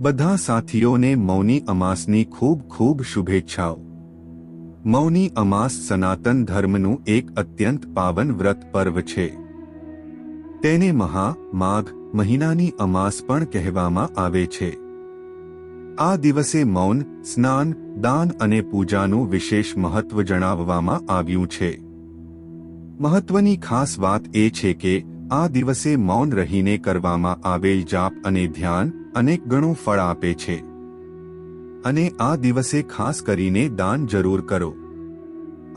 બધા સાથીઓને મૌની અમાસની ખૂબ ખૂબ શુભેચ્છાઓ। મૌની અમાસ સનાતન ધર્મનું એક અત્યંત પાવન વ્રત પર્વ છે। તેને માઘ મહિનાની અમાસ પણ કહેવામાં આવે છે। આ દિવસે મૌન, સ્નાન, દાન અને પૂજાનું વિશેષ મહત્વ જણાવવામાં આવ્યું છે। મહત્વની ખાસ વાત એ છે કે આ દિવસે મૌન રહીને કરવામાં આવેલ જાપ અને ધ્યાન અનેક ગણું ફળ આપે છે। અને આ દિવસે ખાસ કરીને દાન જરૂર કરો।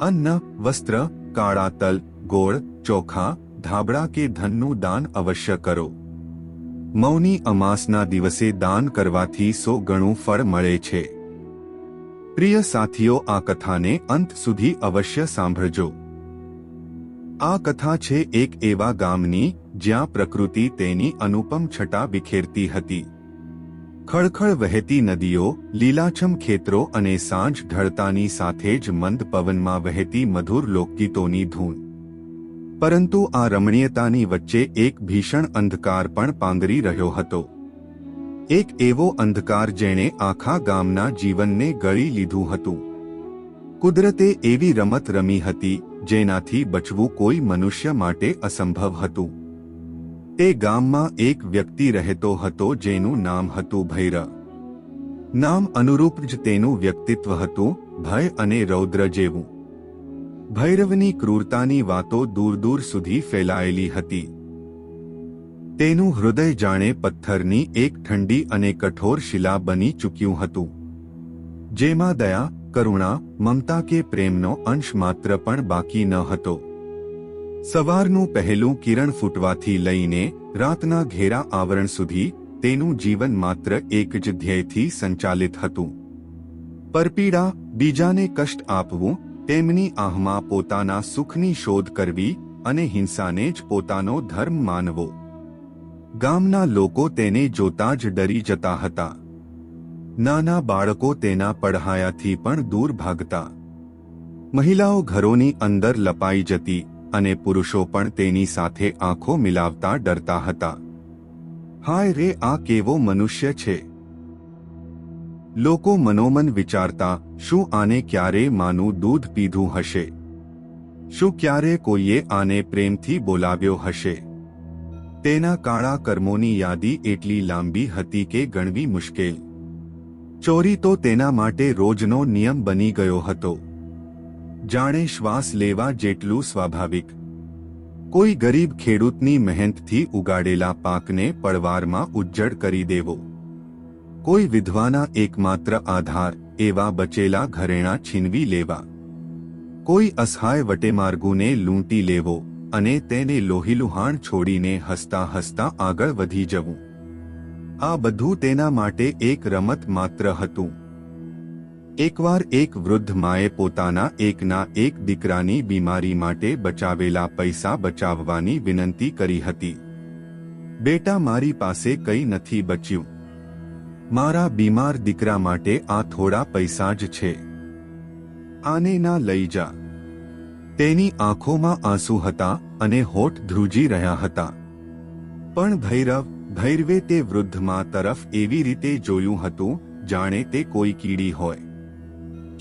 અન્ન, વસ્ત્ર, કાળા તલ, ગોળ, ચોખા, ધાબળા કે ધનનું દાન અવશ્ય કરો। મૌની અમાસના દિવસે દાન કરવાથી 100 ગણું ફળ મળે છે। પ્રિય સાથીઓ, આ કથાને અંત સુધી અવશ્ય સાંભળજો। આ કથા છે એક એવા ગામની જ્યાં પ્રકૃતિ તેની અનુપમ છટા બિખેરતી હતી। ખળખળ વહેતી નદીઓ, લીલાછમ ખેતરો અને સાંજ ઢળતાની સાથે જ મંદ પવનમાં વહેતી મધુર લોકગીતોની ધૂન। પરંતુ આ રમણીયતાની વચ્ચે એક ભીષણ અંધકાર પણ પાંગરી રહ્યો હતો। એક એવો અંધકાર જેણે આખા ગામના જીવનને ગળી લીધું હતું। કુદરતે એવી રમત રમી હતી જેનાથી બચવું કોઈ મનુષ્ય માટે અસંભવ હતું। તે ગામમાં એક વ્યક્તિ રહેતો હતો જેનું નામ હતું ભૈરવ। નામ અનુરૂપ જ તેનું વ્યક્તિત્વ હતું, ભય અને રૌદ્ર જેવું। ભૈરવની ક્રૂરતાની વાતો દૂર દૂર સુધી ફેલાયેલી હતી। તેનું હૃદય જાણે પથ્થરની એક ઠંડી અને કઠોર શિલા બની ચૂક્યું હતું, જેમાં દયા, કરુણા, મમતા કે પ્રેમનો અંશ માત્ર પણ બાકી ન હતો। સવારનું પહેલું કિરણ ફૂટવાથી લઈને રાતના ઘેરા આવરણ સુધી તેનું જીવન માત્ર એક જ ધ્યેયથી સંચાલિત હતું, પરપીડા, બીજાને કષ્ટ આપવું, તેમની આહમાં પોતાના સુખની શોધ કરવી અને હિંસાને જ પોતાનો ધર્મ માનવો। ગામના લોકો તેને જોતા જ ડરી જતા હતા। નાના બાળકો તેના પડહાયાથી પણ દૂર ભાગતા। મહિલાઓ ઘરોની અંદર લપાઈ જતી અને પુરુષો પણ તેની સાથે આંખો મિલાવતા ડરતા હતા। હાય રે, આ કેવો મનુષ્ય છે! લોકો મનોમન વિચારતા, શું આને ક્યારે માનું દૂધ પીધું હશે? શું ક્યારે કોઈએ આને પ્રેમથી બોલાવ્યો હશે? તેના કાળા કર્મોની યાદી એટલી લાંબી હતી કે ગણવી મુશ્કેલ। ચોરી તો તેના માટે રોજનો નિયમ બની ગયો હતો, જાણે શ્વાસ લેવા જેટલું સ્વાભાવિક। કોઈ ગરીબ ખેડૂતની મહેનતથી ઉગાડેલા પાકને પળવારમાં ઉજ્જડ કરી દેવો, કોઈ વિધવાના એકમાત્ર આધાર એવા બચેલા ઘરેણાં છીનવી લેવા, કોઈ અસહાય વટેમાર્ગુને લૂંટી લેવો અને તેને લોહીલુહાણ છોડીને હસતા હસતા આગળ વધી જવું, આ બધું તેના માટે એક રમત માત્ર હતું। એકવાર એક વૃદ્ધ માએ પોતાના એકના એક દીકરાની બીમારી માટે બચાવેલા પૈસા બચાવવાની વિનંતી કરી હતી। બેટા, મારી પાસે કંઈ નથી બચ્યું, મારા બીમાર દીકરા માટે આ થોડા પૈસા જ છે, આને ના લઈ જા। તેની આંખોમાં આંસુ હતા અને હોઠ ધ્રુજી રહ્યા હતા। પણ ભૈરવે તે વૃદ્ધ મા તરફ એવી રીતે જોયું હતું જાણે તે કોઈ કીડી હોય।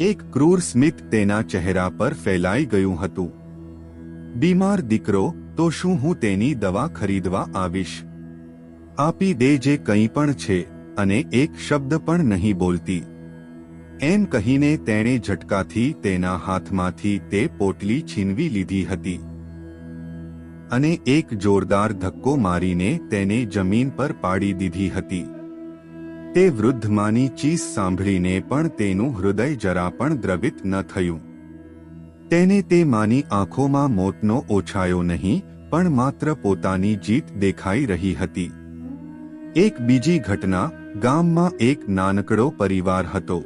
એક ક્રૂર સ્મિત તેના ચહેરા પર ફેલાઈ ગયું હતું। બીમાર દીકરો, તો શું હું તેની દવા ખરીદવા આવીશ? આપી દે જે કંઈ પણ છે, અને એક શબ્દ પણ નહીં બોલતી। એમ કહીને તેણે ઝટકાથી તેના હાથમાંથી તે પોટલી છીનવી લીધી હતી અને એક જોરદાર ધક્કો મારીને તેને જમીન પર પાડી દીધી હતી। તે વૃદ્ધ માની ચીસ સાંભળીને પણ તેનું હૃદય જરા પણ દ્રવિત ન થયું। તેને તે માની આંખોમાં મોતનો ઓછાયો નહીં, પણ માત્ર પોતાની જીત દેખાઈ રહી હતી। એક બીજી ઘટના, ગામમાં એક નાનકડો પરિવાર હતો,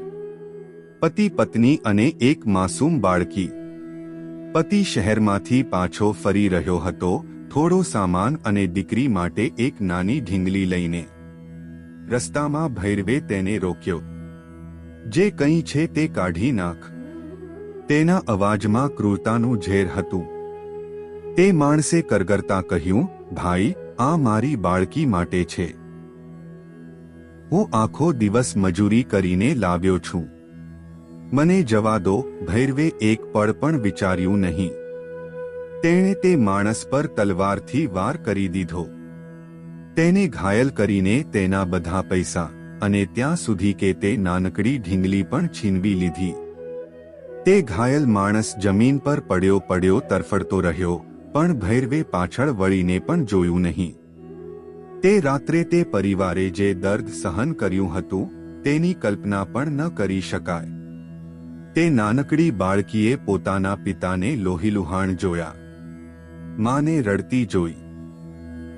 પતિ, પત્ની અને એક માસૂમ બાળકી। પતિ શહેરમાંથી પાછો ફરી રહ્યો હતો, થોડો સામાન અને દીકરી માટે એક નાની ઢીંગલી લઈને। રસ્તામાં ભૈરવે તેને રોક્યો। જે કંઈ છે તે કાઢી નાખ। તેના અવાજમાં ક્રૂરતાનું ઝેર હતું। તે માણસે કરગરતા કહ્યું, ભાઈ, આ મારી બાળકી માટે છે। હું આખો દિવસ મજૂરી કરીને લાવ્યો છું. મને જવા દો. ભૈરવે એક પળ પણ વિચાર્યું નહીં. તેણે તે માણસ પર તલવારથી વાર કરી દીધો. તેને ઘાયલ કરીને તેના બધા પૈસા અને ત્યાં સુધી કે તે નાનકડી ઢીંગલી પણ છીનવી લીધી. તે ઘાયલ માણસ જમીન પર પડ્યો તરફડતો રહ્યો, પણ ભૈરવે પાછળ વળીને પણ જોયું નહીં. તે રાત્રે તે પરિવારે જે દર્દ સહન કર્યું હતું તેની કલ્પના પણ ન કરી શકાય. તે નાનકડી બાળકીએ પોતાના પિતાને લોહીલુહાણ જોયા, માને રડતી જોઈ.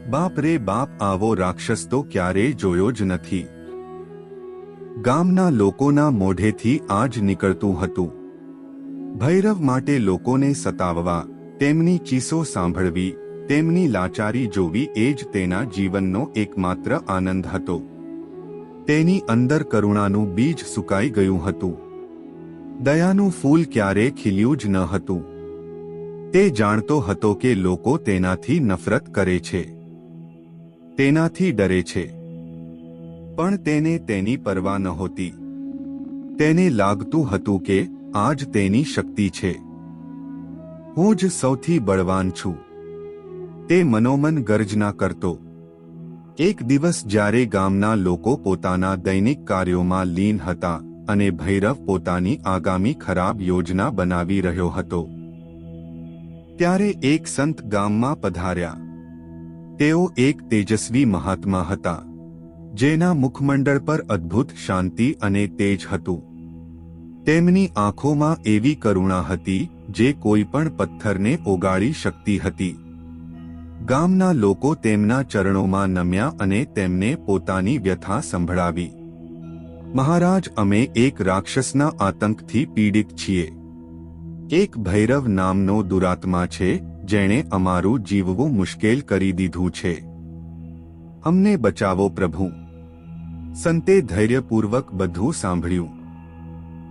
બાપ રે બાપ, આવો રાક્ષસ તો ક્યારેય જોયો જ નથી. ગામના લોકોના મોઢેથી આ જ નીકળતું હતું. ભૈરવ માટે લોકોને સતાવવા, તેમની ચીસો સાંભળવી, તેમની લાચારી જોવી એ જ તેના જીવનનો એકમાત્ર આનંદ હતો. તેની અંદર કરુણાનું બીજ સુકાઈ ગયું હતું. દયાનું ફૂલ ક્યારે ખીલ્યું જ ન હતું. તે જાણતો હતો કે લોકો તેનાથી નફરત કરે છે, તેનાથી ડરે છે, પણ તેને તેની પરવા નહોતી. તેને લાગતું હતું કે આ જ તેની શક્તિ છે. હું જ સૌથી બળવાન છું, તે મનોમન ગર્જના કરતો. એક દિવસ જ્યારે ગામના લોકો પોતાના દૈનિક કાર્યોમાં લીન હતા અને ભૈરવ પોતાની આગામી ખરાબ યોજના બનાવી રહ્યો હતો, ત્યારે એક સંત ગામમાં પધાર્યા. તેઓ એક તેજસ્વી મહાત્મા હતા, જેના મુખમંડળ પર અદ્ભુત શાંતિ અને તેજ હતું. તેમની આંખોમાં એવી કરુણા હતી જે કોઈ પણ પથ્થરને ઓગાળી શકતી હતી. ગામના લોકો તેમના ચરણોમાં નમ્યા અને તેમને પોતાની વ્યથા સંભળાવી. મહારાજ, અમે એક રાક્ષસના આતંકથી પીડિત છીએ. એક ભૈરવ નામનો દુરાત્મા છે જેણે અમારું જીવવું મુશ્કેલ કરી દીધું છે. અમને બચાવો પ્રભુ. સંતે ધૈર્યપૂર્વક બધું સાંભળ્યું.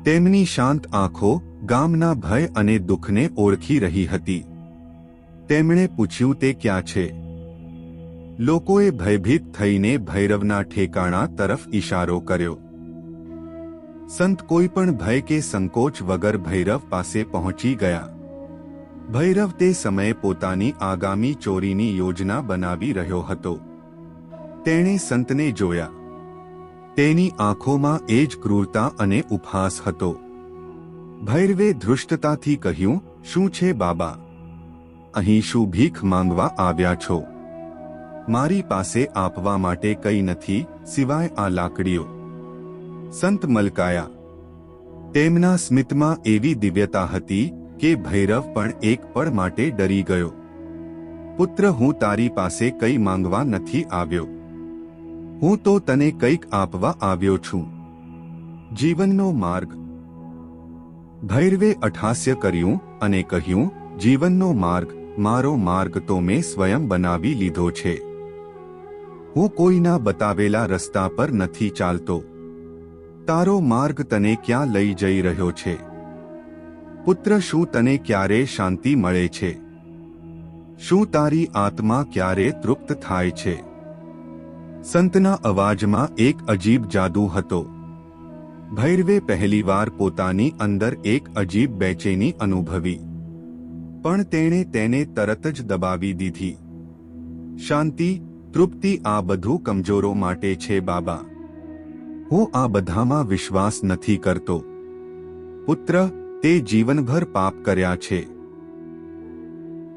તેમની શાંત આંખો ગામના ભય અને દુઃખને ઓળખી રહી હતી. તેમણે પૂછ્યું, તે ક્યાં છે? લોકોએ ભયભીત થઈને ભૈરવના ઠેકાણા તરફ ઇશારો કર્યો. સંત કોઈ પણ ભય કે સંકોચ વગર ભૈરવ પાસે પહોંચી ગયા. ભૈરવ તે સમયે પોતાની આગામી ચોરીની યોજના બનાવી રહ્યો હતો. તેણે સંતને જોયા. તેની આંખોમાં એ જ ક્રૂરતા અને ઉપહાસ હતો. ભૈરવે ધૃષ્ટતાથી કહ્યું, શું છે બાબા? અહીં શું ભીખ માંગવા આવ્યા છો? મારી પાસે આપવા માટે કંઈ નથી સિવાય આ લાકડીઓ. સંત મલકાયા. તેમના સ્મિતમાં એવી દિવ્યતા હતી કે ભૈરવ પણ એક પળ માટે ડરી ગયો. પુત્ર, હું તારી પાસે કંઈ માંગવા નથી આવ્યો. હું તો તને કંઈક આપવા આવ્યો છું, જીવનનો માર્ગ. ભૈરવે અઠહાસ્ય કર્યું અને કહ્યું, જીવનનો માર્ગ? મારો માર્ગ તો મેં સ્વયં બનાવી લીધો છે. હું કોઈના બતાવેલા રસ્તા પર નથી ચાલતો. તારો માર્ગ તને ક્યાં લઈ જઈ રહ્યો છે? પુત્ર, શું તને ક્યારે શાંતિ મળે છે? શું તારી આત્મા ક્યારે તૃપ્ત થાય છે? સંતના અવાજમાં એક અજીબ જાદુ હતો. ભૈરવે પહેલીવાર પોતાની અંદર એક અજીબ બેચેની અનુભવી, પણ તેણે તેને તરત જ દબાવી દીધી. શાંતિ, તૃપ્તિ, આ બધું કમજોરો માટે છે બાબા. હું આ બધામાં વિશ્વાસ નથી કરતો. પુત્ર, તે જીવનભર પાપ કર્યા છે.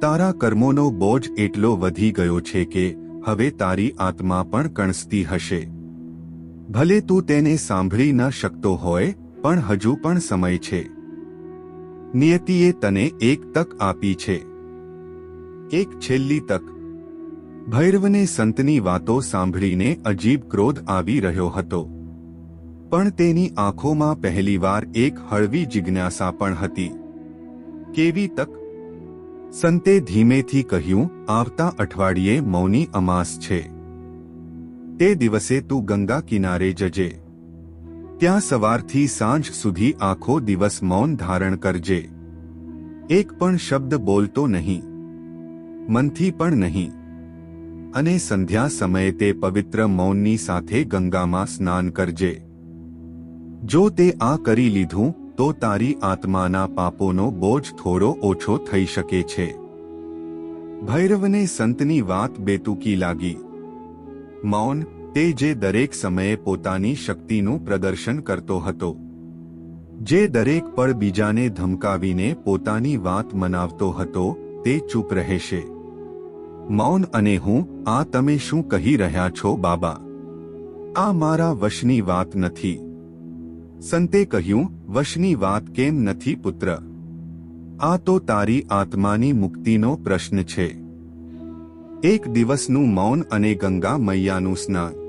તારા કર્મોનો બોજ એટલો વધી ગયો છે કે હવે તારી આત્મા પણ કણસતી હશે. ભલે તું તેને સાંભળી ન શકતો હોય, પણ હજુ પણ સમય છે. નિયતિએ તને એક તક આપી છે, એક છેલ્લી તક. ભૈરવને સંતની વાતો સાંભળીને અજીબ ક્રોધ આવી રહ્યો હતો, પણ તેની આંખોમાં પહેલીવાર એક હળવી જિજ્ઞાસા પણ હતી. કેવી તક? સંતે ધીમેથી કહ્યું, આવતા અઠવાડિયે મૌની અમાસ છે. તે દિવસે તું ગંગા કિનારે જજે. ત્યાં સવારથી સાંજ સુધી આખો દિવસ મૌન ધારણ કરજે. એક પણ શબ્દ બોલતો નહીં, મનથી પણ નહીં. અને સંધ્યા સમયે તે પવિત્ર મૌનની સાથે ગંગામાં સ્નાન કરજે. જો તે આ કરી લીધું તો તારી આત્માના પાપોનો બોજ થોડો ઓછો થઈ શકે છે. ભૈરવને સંતની વાત બેતુકી લાગી. મૌન તે જે દરેક સમયે પોતાની શક્તિનું પ્રદર્શન કરતો હતો, જે દરેક પળ બીજાને ધમકાવીને પોતાની વાત મનાવતો હતો, તે ચૂપ રહેશે. મૌન અને હું, આ તમે શું કહી રહ્યા છો બાબા? આ મારા વશની વાત નથી. સંતે કહ્યું, વશની વાત કેમ નથી પુત્ર? આ તો તારી આત્માની મુક્તિનો પ્રશ્ન છે. એક દિવસનું મૌન અને ગંગા મૈયાનું સ્નાન.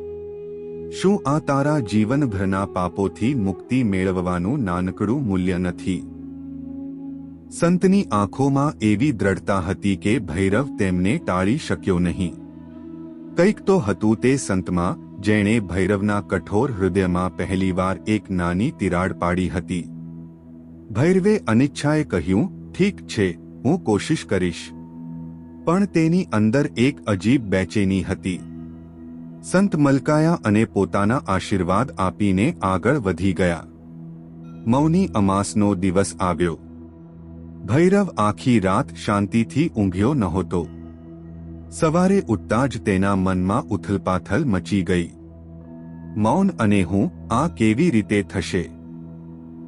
શું આ તારા જીવનભરના પાપોથી મુક્તિ મેળવવાનું નાનકડું મૂલ્ય નથી? સંતની આંખોમાં એવી દ્રઢતા હતી કે ભૈરવ તેમને ટાળી શક્યો નહીં. કંઈક તો હતું તે સંતમાં જેણે ભૈરવના કઠોર હૃદયમાં પહેલીવાર એક નાની તિરાડ પાડી હતી. ભૈરવે અનિચ્છાએ કહ્યું, ઠીક છે, હું કોશિશ કરીશ. પણ તેની અંદર એક અજીબ બેચેની હતી. સંત મલકાયા અને પોતાના આશીર્વાદ આપીને આગળ વધી ગયા. મૌની અમાસનો દિવસ આવ્યો. ભૈરવ આખી રાત શાંતિથી ઊંઘ્યો નહોતો. સવારે ઉઠતા જ તેના મનમાં ઉથલપાથલ મચી ગઈ. મૌન અને હું, આ કેવી રીતે થશે?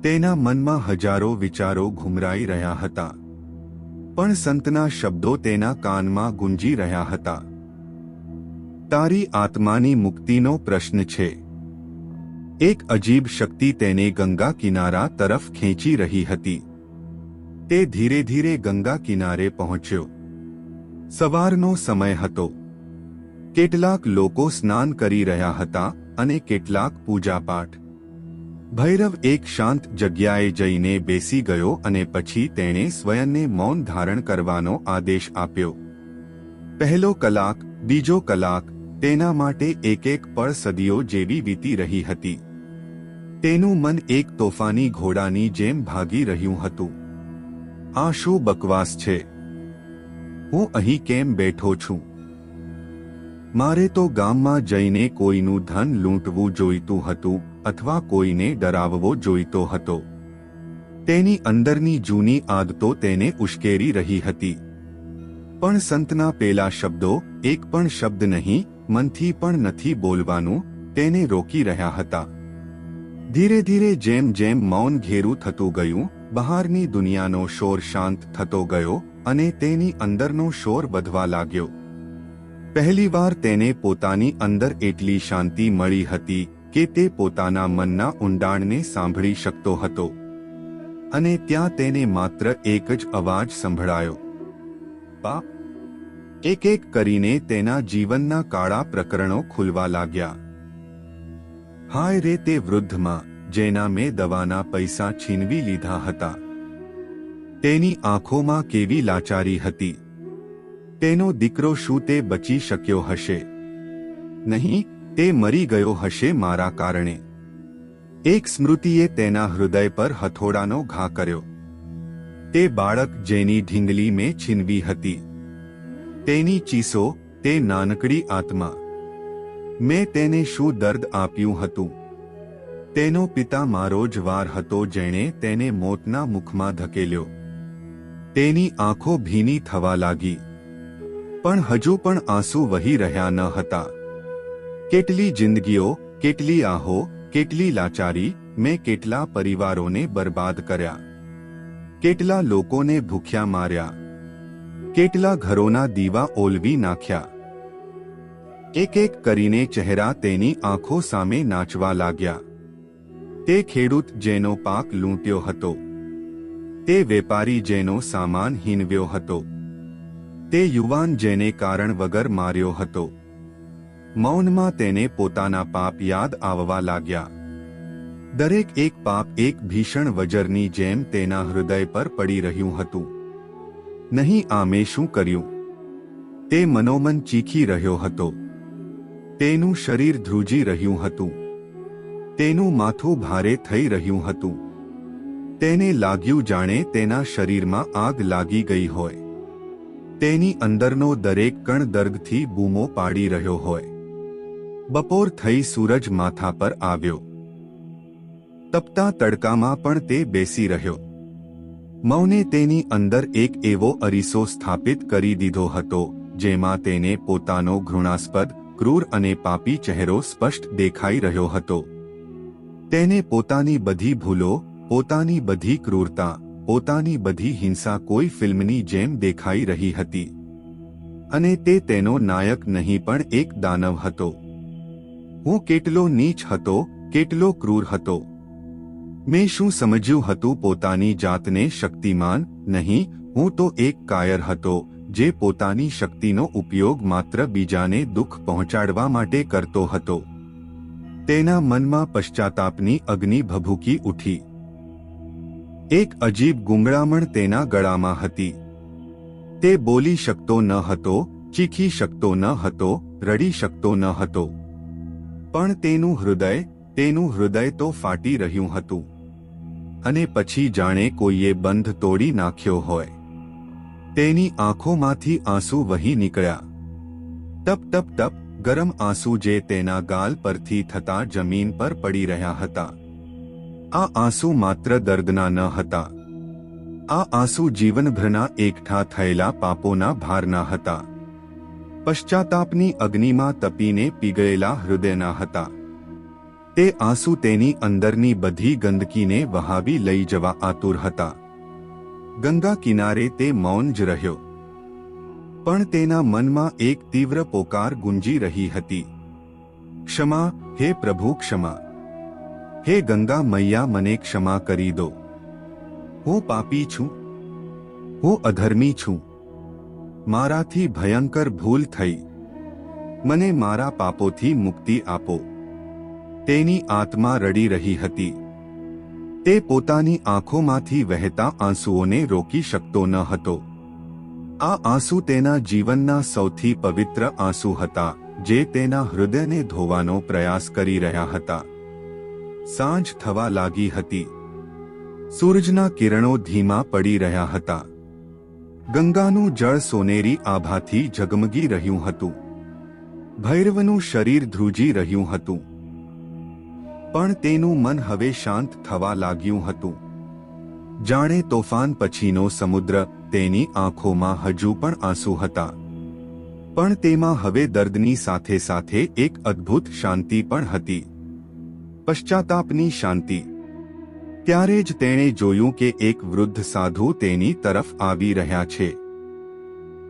તેના મનમાં હજારો વિચારો ઘુમરાઈ રહ્યા હતા. પણ સંતના શબ્દો તેના કાનમાં ગુંજી રહ્યા હતા. તારી આત્માની મુક્તિનો પ્રશ્ન છે. એક અજીબ શક્તિ તેને ગંગા કિનારા તરફ ખેંચી રહી હતી. તે ધીરે ધીરે ગંગા કિનારે પહોંચ્યો. સવારનો સમય હતો. કેટલાક લોકો સ્નાન કરી રહ્યા હતા અને કેટલાક પૂજાપાઠ. ભૈરવ એક શાંત જગ્યાએ જઈને બેસી ગયો અને પછી તેણે સ્વયંને મૌન ધારણ કરવાનો આદેશ આપ્યો. પહેલો કલાક, બીજો કલાક, તેના માટે એક એક પળ સદીઓ જેવી વીતી રહી હતી. તેનું મન એક તોફાની ઘોડાની જેમ ભાગી રહ્યું હતું. આ શું બકવાસ છે? હું અહીં કેમ બેઠો છું? મારે તો ગામમાં જઈને કોઈનું ધન લૂંટવું જોઈતું હતું અથવા કોઈને ડરાવવો જોઈતો હતો. તેની અંદરની જૂની આદતો તેને ઉશ્કેરી રહી હતી. પણ સંતના પેલા શબ્દો, એક પણ શબ્દ નહીં, મનથી પણ નથી બોલવાનું, તેને રોકી રહ્યા હતા. ધીરે ધીરે જેમ જેમ મૌન ઘેરું થતું ગયું, બહારની દુનિયાનો શોર શાંત થતો ગયો અને તેની અંદરનો શોર વધવા લાગ્યો. પહેલીવાર તેને પોતાની અંદર એટલી શાંતિ મળી હતી કે તે પોતાના મનના ઊંડાણને સાંભળી શકતો હતો. અને ત્યાં તેને માત્ર એક જ અવાજ સંભળાયો, પાપ. એક એક કરીને તેના જીવનના કાળા પ્રકરણો ખુલવા લાગ્યા. હાય રે તે વૃદ્ધમાં, જેના મેં દવાના પૈસા છીનવી લીધા હતા. તેની આંખોમાં કેવી લાચારી હતી. તેનો દીકરો શું તે બચી શક્યો હશે? નહીં, તે મરી ગયો હશે મારા કારણે. એક સ્મૃતિએ તેના હૃદય પર હથોડાનો ઘા કર્યો. તે બાળક જેની ઢીંગલી મેં છીનવી હતી. તેની ચીસો, તે નાનકડી આત્મા. મેં તેને શું દર્દ આપ્યું હતું? તેનો પિતા મારો જ વાર હતો જેણે તેને મોતના મુખમાં ધકેલ્યો. તેની આંખો ભીની થવા લાગી. પણ હજુ પણ આંસુ વહી રહ્યા ન હતા. કેટલી જિંદગીઓ, કેટલી આહો, કેટલી લાચારી, મેં કેટલા પરિવારોને બરબાદ કર્યા. કેટલા લોકોને ભૂખ્યા માર્યા. કેટલા ઘરોના દીવા ઓલવી નાખ્યા. એક એક કરીને ચહેરા તેની આંખો સામે નાચવા લાગ્યા. તે ખેડૂત જેનો પાક લૂંટ્યો હતો. તે વેપારી જેનો સામાન હીનવ્યો હતો. તે યુવાન જેને કારણ વગર માર્યો હતો. મૌનમાં તેને પોતાના પાપ યાદ આવવા લાગ્યા. દરેક એક પાપ એક ભીષણ વજરની જેમ તેના હૃદય પર પડી રહ્યું હતું. નહીં, આ મેં શું કર્યું? તે મનોમન ચીખી રહ્યો હતો. તેનું શરીર ધ્રુજી રહ્યું હતું. તેનું માથું ભારે થઈ રહ્યું હતું. તેને લાગ્યું જાણે તેના શરીરમાં આગ લાગી ગઈ હોય. તેની અંદરનો દરેક કણ દર્દથી બૂમો પાડી રહ્યો હોય. બપોર થઈ, સૂરજ માથા પર આવ્યો. તપતા તડકામાં પણ તે બેસી રહ્યો. મૌને તેની અંદર એક એવો અરીસો સ્થાપિત કરી દીધો હતો જેમાં તેને પોતાનો ઘૃણાસ્પદ, ક્રૂર અને પાપી ચહેરો સ્પષ્ટ દેખાઈ રહ્યો હતો. તેને પોતાની બધી ભૂલો, પોતાની બધી ક્રૂરતા, પોતાની બધી હિંસા કોઈ ફિલ્મની જેમ દેખાઈ રહી હતી. અને તે તેનો નાયક નહીં પણ એક દાનવ હતો. હું કેટલો નીચ હતો, કેટલો ક્રૂર હતો. મેં શું સમજ્યું હતું પોતાની જાતને શક્તિમાન? નહીં, હું તો એક કાયર હતો જે પોતાની શક્તિનો ઉપયોગ માત્ર બીજાને દુઃખ પહોંચાડવા માટે કરતો હતો. તેના મનમાં પશ્ચાતાપની અગ્નિ ભભૂકી ઉઠી. એક અજીબ ગુંગળામણ તેના ગળામાં હતી. તે બોલી શકતો ન હતો, ચીખી શકતો ન હતો, રડી શકતો ન હતો. પણ તેનું હૃદય તો ફાટી રહ્યું હતું. અને પછી જાણે કોઈએ બંધ તોડી નાખ્યો હોય. તેની આંખોમાંથી આંસુ વહી નીકળ્યા. ટપ ટપ ટપ ગરમ આંસુ જે તેના ગાલ પરથી થતા જમીન પર પડી રહ્યા હતા. આ આંસુ માત્ર દર્દના ન હતા. આ આંસુ જીવનભરના એકઠા થયેલા પાપોના ભારના હતા. પશ્ચાતાપની અગ્નિમાં તપીને પીગળેલા હૃદયના હતા. તે આંસુ તેની અંદરની બધી ગંદકીને વહાવી લઈ જવા આતુર હતા. ગંગા કિનારે તે મૌન જ રહ્યો. પણ તેના મનમાં એક તીવ્ર પોકાર ગુંજી રહી હતી. ક્ષમા, હે પ્રભુ, ક્ષમા. હે ગંગા મૈયા, મને ક્ષમા કરી દો. હું પાપી છું. હું અધર્મી છું. મારાથી ભયંકર ભૂલ થઈ. મને મારા પાપોથી મુક્તિ આપો. તેની આત્મા રડી રહી હતી. તે પોતાની આંખોમાંથી વહેતા આંસુઓને રોકી શકતો ન હતો. આ આંસુ તેના જીવનના સૌથી પવિત્ર આંસુ હતા જે તેના હૃદયને ધોવાનો પ્રયાસ કરી રહ્યા હતા. સાંજ થવા લાગી હતી. સૂરજના કિરણો ધીમા પડી રહ્યા હતા. ગંગાનું જળ સોનેરી આભાથી ઝગમગી રહ્યું હતું. ભૈરવનું શરીર ધ્રુજી રહ્યું હતું. પણ તેનું મન હવે શાંત થવા લાગ્યું હતું. જાણે તોફાન પછીનો સમુદ્ર. તેની આંખોમાં હજુ પણ આંસુ હતા. પણ તેમાં હવે દર્દની સાથે સાથે એક અદ્ભુત શાંતિ પણ હતી. પશ્ચાતાપની શાંતિ. ત્યારે જ તેણે જોયું કે એક વૃદ્ધ સાધુ તેની તરફ આવી રહ્યા છે.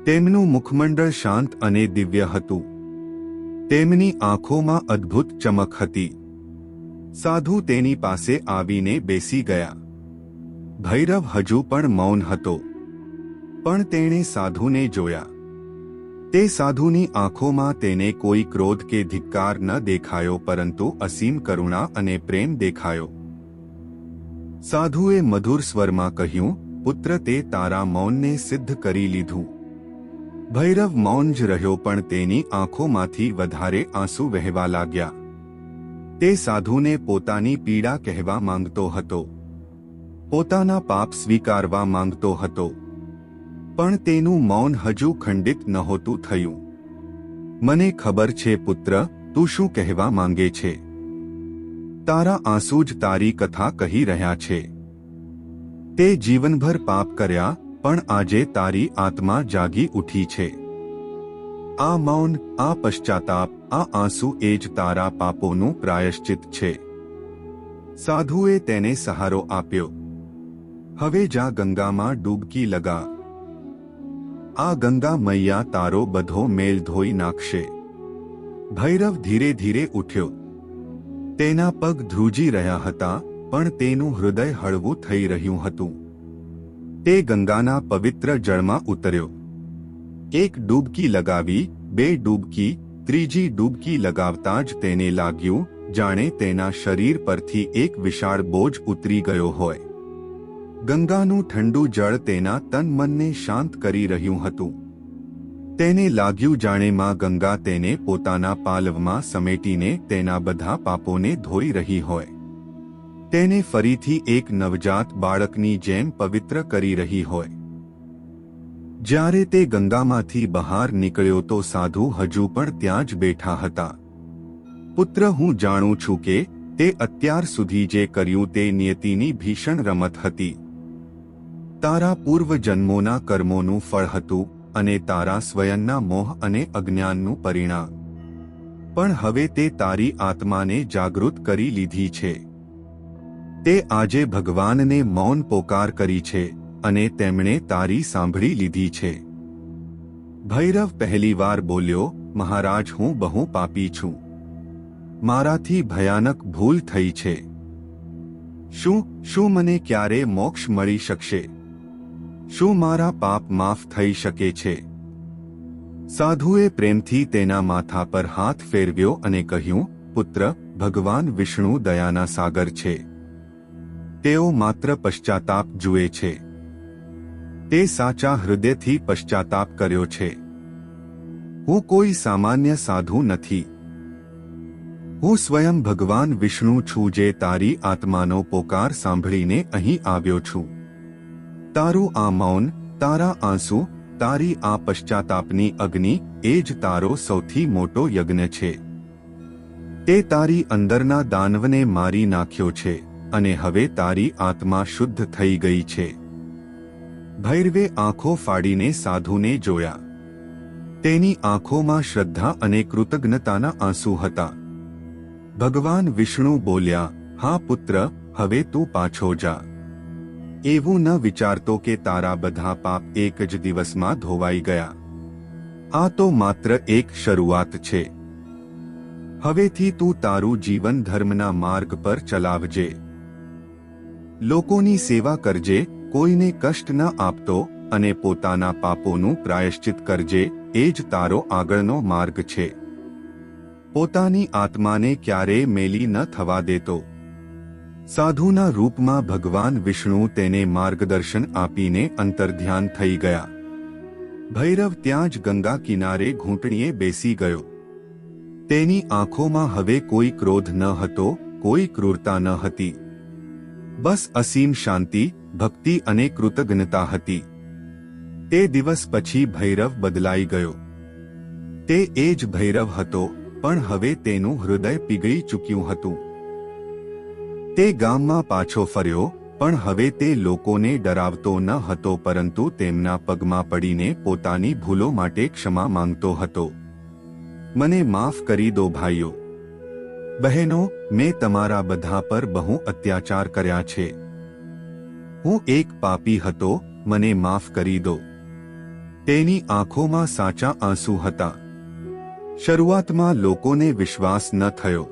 તેમનું મુખમંડળ શાંત અને દિવ્ય હતું. તેમની આંખોમાં અદ્ભુત ચમક હતી. સાધુ તેની પાસે આવીને બેસી ગયા. ભૈરવ હજુ પણ મૌન હતો. પણ તેણે સાધુને જોયા. તે સાધુની આંખોમાં તેને કોઈ ક્રોધ કે ધિક્કાર ન દેખાયો, પરંતુ અસીમ કરુણા અને પ્રેમ દેખાયો. સાધુએ મધુર સ્વરમાં કહ્યું, પુત્ર, તે તારા મૌનને સિદ્ધ કરી લીધું. ભૈરવ મૌન જ રહ્યો, પણ તેની આંખોમાંથી વધારે આંસુ વહેવા લાગ્યા. તે સાધુને પોતાની પીડા કહેવા માંગતો હતો. પોતાના પાપ સ્વીકારવા માંગતો હતો. પણ તેનું મૌન હજુ ખંડિત નહોતું થયું. મને ખબર છે પુત્ર, તું શું કહેવા માંગે છે. તારા આંસુ જ તારી કથા કહી રહ્યા છે. તે જીવનભર પાપ કર્યા, પણ આજે તારી આત્મા જાગી ઉઠી છે. આ મૌન, આ પશ્ચાતાપ, આ આંસુ એ જ તારા પાપોનું પ્રાયશ્ચિત છે. સાધુએ તેને સહારો આપ્યો. હવે જા ગંગામાં ડૂબકી લગા. આ ગંગા મૈયા તારો બધો મેલ ધોઈ નાખશે. ભૈરવ ધીરે ધીરે ઉઠ્યો. તેના પગ ધ્રુજી રહ્યા હતા, પણ તેનું હૃદય હળવું થઈ રહ્યું હતું. તે ગંગાના પવિત્ર જળમાં ઉતર્યો. એક ડૂબકી લગાવી, બે ડૂબકી, ત્રીજી ડૂબકી લગાવતા જ તેને લાગ્યું જાણે તેના શરીર પરથી એક વિશાળ બોજ ઉતરી ગયો હોય. ગંગાનું ઠંડુ જળ તેના તન મનને શાંત કરી રહ્યું હતું. તેને લાગ્યું જાણે માં ગંગા તેને પોતાના પાલવમાં સમેટીને તેના બધા પાપોને ધોઈ રહી હોય. તેને ફરીથી એક નવજાત બાળકની જેમ પવિત્ર કરી રહી હોય. જ્યારે તે ગંગામાંથી બહાર નીકળ્યો તો સાધુ હજુ પણ ત્યાં જ બેઠા હતા. પુત્ર, હું જાણું છું કે તે અત્યાર સુધી જે કર્યું તે નિયતિની ભીષણ રમત હતી. તારા પૂર્વ જન્મોના કર્મોનું ફળ હતું અને તારા સ્વયંના મોહ અને અજ્ઞાનનું પરિણામ. પણ હવે તે તારી આત્માને જાગૃત કરી લીધી છે. તે આજે ભગવાનને મૌન પોકાર કરી છે અને તેમણે તારી સાંભળી લીધી છે. ભૈરવ પહેલીવાર બોલ્યો, મહારાજ, હું બહુ પાપી છું. મારાથી ભયાનક ભૂલ થઈ છે. શું મને ક્યારે મોક્ષ મળી શકશે? શું મારા પાપ માફ થઈ શકે છે? સાધુએ પ્રેમથી તેના માથા પર હાથ ફેરવ્યો અને કહ્યું, પુત્ર, ભગવાન વિષ્ણુ દયાના સાગર છે. તેઓ માત્ર પશ્ચાતાપ જુએ છે. તે સાચા હૃદયથી પશ્ચાતાપ કર્યો છે. હું કોઈ સામાન્ય સાધુ નથી. હું સ્વયં ભગવાન વિષ્ણુ છું, જે તારી આત્માનો પોકાર સાંભળીને અહીં આવ્યો છું. તારું આ મૌન, તારા આંસુ, તારી આ પશ્ચાતાપની અગ્નિ એ જ તારો સૌથી મોટો યજ્ઞ છે. તે તારી અંદરના દાનવને મારી નાખ્યો છે અને હવે તારી આત્મા શુદ્ધ થઈ ગઈ છે. ભૈરવે આંખો ફાડીને સાધુને જોયા. તેની આંખોમાં શ્રદ્ધા અને કૃતજ્ઞતાના આંસુ હતા. ભગવાન વિષ્ણુ બોલ્યા, હા પુત્ર, હવે તું પાછો જા. એવું ન વિચારતો કે તારા બધા પાપ એક જ દિવસમાં ધોવાઈ ગયા. આ તો માત્ર એક શરૂઆત છે. હવેથી તું તારું જીવન ધર્મના માર્ગ પર ચલાવજે. લોકોની સેવા કરજે, કોઈને કષ્ટ ન આપતો અને પોતાના પાપોનું પ્રાયશ્ચિત કરજે. એ જ તારો આગળનો માર્ગ છે. પોતાની આત્માને ક્યારેય મેલી ન થવા દેતો. સાધુના રૂપમાં ભગવાન વિષ્ણુ તેને માર્ગદર્શન આપીને અંતર્ધ્યાન થઈ ગયા. ભૈરવ ત્યાં જ ગંગા કિનારે ઘૂંટણીએ બેસી ગયો. તેની આંખોમાં હવે કોઈ ક્રોધ ન હતો, કોઈ ક્રૂરતા ન હતી. બસ અસીમ શાંતિ, ભક્તિ અને કૃતજ્ઞતા હતી. તે દિવસ પછી ભૈરવ બદલાઈ ગયો. તે એ જ ભૈરવ હતો, પણ હવે તેનું હૃદય પીગળી ચૂક્યું હતું. તે ગામમાં પાછો ફર્યો, પણ હવે તે લોકોને ડરાવતો ન હતો, પરંતુ તેમના પગમાં પડીને પોતાની ભૂલો માટે ક્ષમા માંગતો હતો. મને માફ કરી દો ભાઈઓ, બહેનો, મેં તમારા બધા પર બહુ અત્યાચાર કર્યા છે. હું એક પાપી હતો, મને માફ કરી દો. તેની આંખોમાં સાચા આંસુ હતા. શરૂઆતમાં લોકોને વિશ્વાસ ન થયો.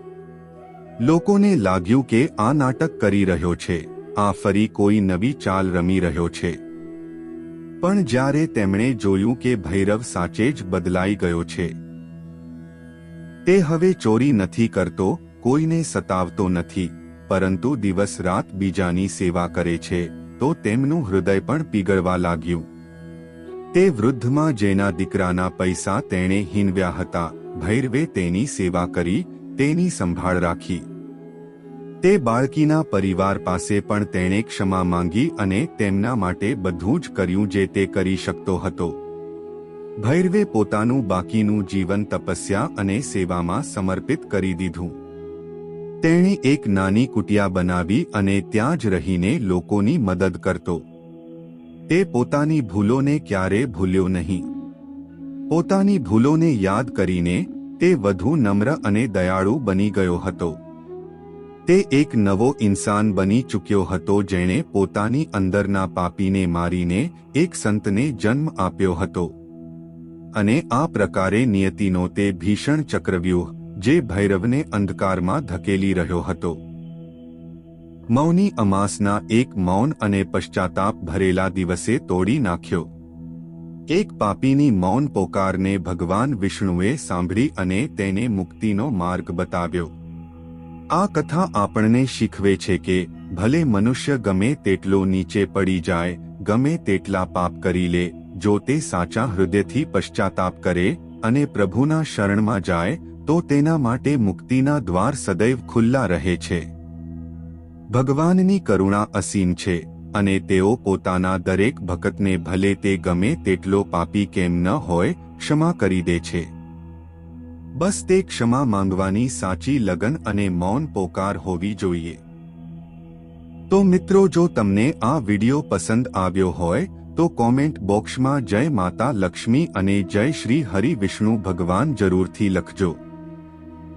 લોકોને લાગ્યું કે આ નાટક કરી રહ્યો છે, આ ફરી કોઈ નવી ચાલ રમી રહ્યો છે. પણ જ્યારે તેમણે જોયું કે ભૈરવ સાચે જ બદલાઈ ગયો છે, તે હવે ચોરી નથી કરતો, કોઈને સતાવતો નથી, પરંતુ દિવસ રાત બીજાની સેવા કરે છે, તો તેમનું હૃદય પણ પીગળવા લાગ્યું. તે વૃદ્ધમાં જેના દીકરાના પૈસા તેણે હીનવ્યા હતા, ભૈરવે તેની સેવા કરી, તેની સંભાળ રાખી. તે બાળકીના પરિવાર પાસે પણ તેણે ક્ષમા માંગી અને તેમના માટે બધું જ કર્યું જે તે કરી શકતો હતો. ભૈરવે પોતાનું બાકીનું જીવન તપસ્યા અને સેવામાં સમર્પિત કરી દીધું. તેણે એક નાની કુટિયા બનાવી અને ત્યાં જ રહીને લોકોની મદદ કરતો. તે પોતાની ભૂલોને ક્યારે ભૂલ્યો નહીં. પોતાની ભૂલોને યાદ કરીને તે વધુ નમ્ર અને દયાળુ બની ગયો હતો. તે એક નવો ઇન્સાન બની ચૂક્યો હતો, જેણે પોતાની અંદરના પાપીને મારીને એક સંતને જન્મ આપ્યો હતો. અને આ પ્રકારે નિયતિનો તે ભીષણ ચક્રવ્યૂહ, જે ભૈરવને અંધકારમાં ધકેલી રહ્યો હતો, મૌની અમાસના એક મૌન અને પશ્ચાતાપ ભરેલા દિવસે તોડી નાખ્યો. એક પાપીની મૌન પોકારને ભગવાન વિષ્ણુએ સાંભળી અને તેને મુક્તિનો માર્ગ બતાવ્યો. આ કથા આપણને શીખવે છે કે ભલે મનુષ્ય ગમે તેટલો નીચે પડી જાય, ગમે તેટલા પાપ કરી લે, જો તે સાચા હૃદયથી પશ્ચાતાપ કરે અને પ્રભુના શરણમાં જાય, તો તેના માટે મુક્તિના દ્વાર સદૈવ ખુલ્લા રહે છે. ભગવાનની કરુણા અસીમ છે અને તેઓ પોતાના દરેક ભક્તને ભલે તે ગમે તેટલો પાપી કેમ ન હોય ક્ષમા કરી દે છે. બસ તે ક્ષમા માંગવાની સાચી લગન અને મૌન પોકાર હોવી જોઈએ. તો મિત્રો, જો તમને આ વિડિયો પસંદ આવ્યો હોય તો કોમેન્ટ બોક્સમાં જય માતા લક્ષ્મી અને જય શ્રી હરિ વિષ્ણુ ભગવાન જરૂરથી લખજો.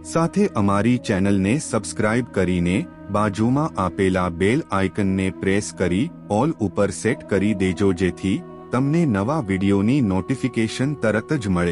સાથે અમારી ચેનલને સબસ્ક્રાઇબ કરીને બાજુમાં આપેલા બેલ આઇકનને પ્રેસ કરી ઓલ ઉપર સેટ કરી દેજો, જેથી તમને નવા વિડિયોની નોટિફિકેશન તરત જ મળે.